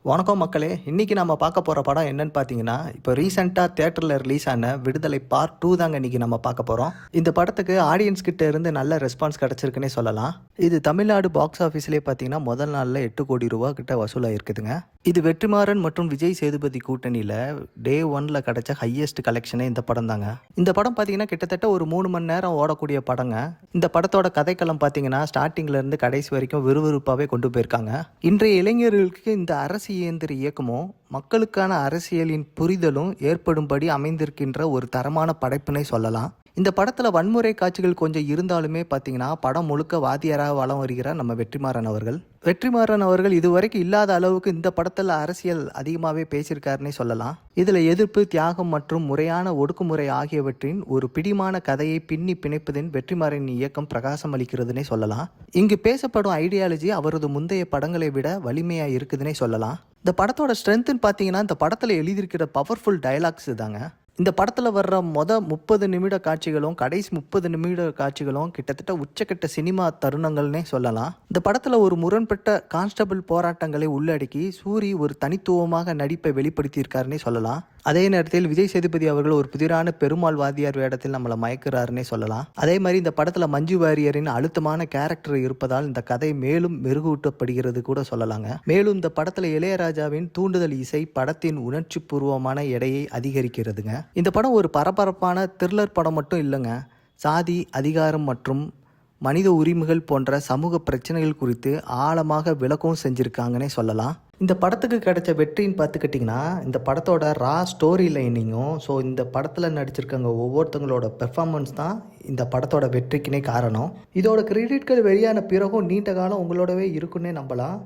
வணக்கம் மக்களே. இன்னைக்கு நம்ம பார்க்க போற படம் என்னன்னு பார்த்தீங்கன்னா, இப்போ ரீசெண்டா தியேட்டர்ல ரிலீஸ் ஆன விடுதலை பார்ட் 2 தாங்க இன்னைக்கு நம்ம பார்க்க போறோம். இந்த படத்துக்கு ஆடியன்ஸ் கிட்ட இருந்து நல்ல ரெஸ்பான்ஸ் கிடைச்சிருக்குன்னே சொல்லலாம். இது தமிழ்நாடு பாக்ஸ் ஆஃபீஸ்லயே பார்த்தீங்கன்னா முதல் நாள்ல 8 கோடி ரூபாய் கிட்ட வசூலாயிருக்குதுங்க. இது வெற்றிமாறன் மற்றும் விஜய் சேதுபதி கூட்டணியில டே 1ல கிடைச்ச ஹையஸ்ட் கலெக்ஷனே இந்த படம் தாங்க. இந்த படம் பார்த்தீங்கன்னா கிட்டத்தட்ட ஒரு 3 மணி நேரம் ஓடக்கூடிய படங்க. இந்த படத்தோட கதைக்களம் பார்த்தீங்கன்னா ஸ்டார்டிங்ல இருந்து கடைசி வரைக்கும் விறுவிறுப்பாவே கொண்டு போயிருக்காங்க. இன்றைய இளைஞர்களுக்கு இந்த அரசு இயந்திர இயக்கமும் மக்களுக்கான அரசியலின் புரிதலும் ஏற்படும்படி அமைந்திருக்கின்ற ஒரு தரமான படைப்பினை சொல்லலாம். இந்த படத்துல வன்முறை காட்சிகள் கொஞ்சம் இருந்தாலுமே பார்த்தீங்கன்னா படம் முழுக்க வாத்தியாராக வலம் வருகிறார் நம்ம வெற்றிமாறன் அவர்கள் இதுவரைக்கும் இல்லாத அளவுக்கு இந்த படத்துல அரசியல் அதிகமாகவே பேசியிருக்காருன்னே சொல்லலாம். இதுல எதிர்ப்பு, தியாகம் மற்றும் முறையான ஒடுக்குமுறை ஆகியவற்றின் ஒரு பிடிமான கதையை பின்னி பிணைப்பதின் வெற்றிமாறன் இயக்கம் பிரகாசம் அளிக்கிறதுனே சொல்லலாம். இங்கு பேசப்படும் ஐடியாலஜி அவரது முந்தைய படங்களை விட வலிமையா இருக்குதுன்னே சொல்லலாம். இந்த படத்தோட ஸ்ட்ரென்த்னு பார்த்தீங்கன்னா இந்த படத்துல எழுதியிருக்கிற பவர்ஃபுல் டயலாக்ஸ் தாங்க. இந்த படத்தில் வர்ற 30 நிமிட காட்சிகளும் கடைசி 30 நிமிட காட்சிகளும் கிட்டத்தட்ட உச்சக்கட்ட சினிமா தருணங்கள்னே சொல்லலாம். இந்த படத்தில் ஒரு முரண்பட்ட கான்ஸ்டபிள் போராட்டங்களை உள்ளடக்கி சூரி ஒரு தனித்துவமாக நடிப்பை வெளிப்படுத்தியிருக்காருன்னே சொல்லலாம். அதே நேரத்தில் விஜய் சேதுபதி அவர்கள் ஒரு புதிரான பெருமாள் வாத்தியார் வேடத்தில் நம்மளை மயக்கிறாருன்னே சொல்லலாம். அதே மாதிரி இந்த படத்தில் மஞ்சு வாரியரின் அழுத்தமான கேரக்டர் இருப்பதால் இந்த கதை மேலும் மெருகூட்டப்படுகிறது கூட சொல்லலாங்க. மேலும் இந்த படத்தில் இளையராஜாவின் தூண்டுதல் இசை படத்தின் உணர்ச்சி பூர்வமான எடையை அதிகரிக்கிறதுங்க. இந்த படம் ஒரு பரபரப்பான த்ரில்லர் படம் மட்டும் இல்லைங்க. சாதி, அதிகாரம் மற்றும் மனித உரிமைகள் போன்ற சமூக பிரச்சனைகள் குறித்து ஆழமாக விளக்கவும் செஞ்சுருக்காங்கன்னே சொல்லலாம். இந்த படத்துக்கு கிடைச்ச வெற்றின்னு பார்த்துக்கிட்டிங்கன்னா இந்த படத்தோட ஸ்டோரி லைனிங்கும் இந்த படத்தில் நடிச்சிருக்காங்க ஒவ்வொருத்தங்களோட பெர்ஃபார்மன்ஸ் தான் இந்த படத்தோட வெற்றிக்குனே காரணம். இதோட கிரெடிட்கள் வெளியான பிறகும் நீண்ட காலம் உங்களோடவே இருக்குன்னே நம்பலாம்.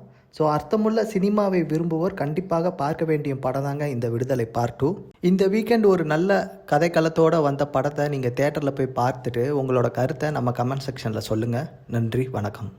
அர்த்தமுள்ள சினிமாவை விரும்புவோர் கண்டிப்பாக பார்க்க வேண்டிய படம் தாங்க இந்த விடுதலை பார்ட் 2. இந்த வீக்கெண்ட் ஒரு நல்ல கதைக்களத்தோடு வந்த படத்தை நீங்கள் தேட்டரில் போய் பார்த்துட்டு உங்களோட கருத்தை நம்ம கமெண்ட் செக்ஷனில் சொல்லுங்கள். நன்றி, வணக்கம்.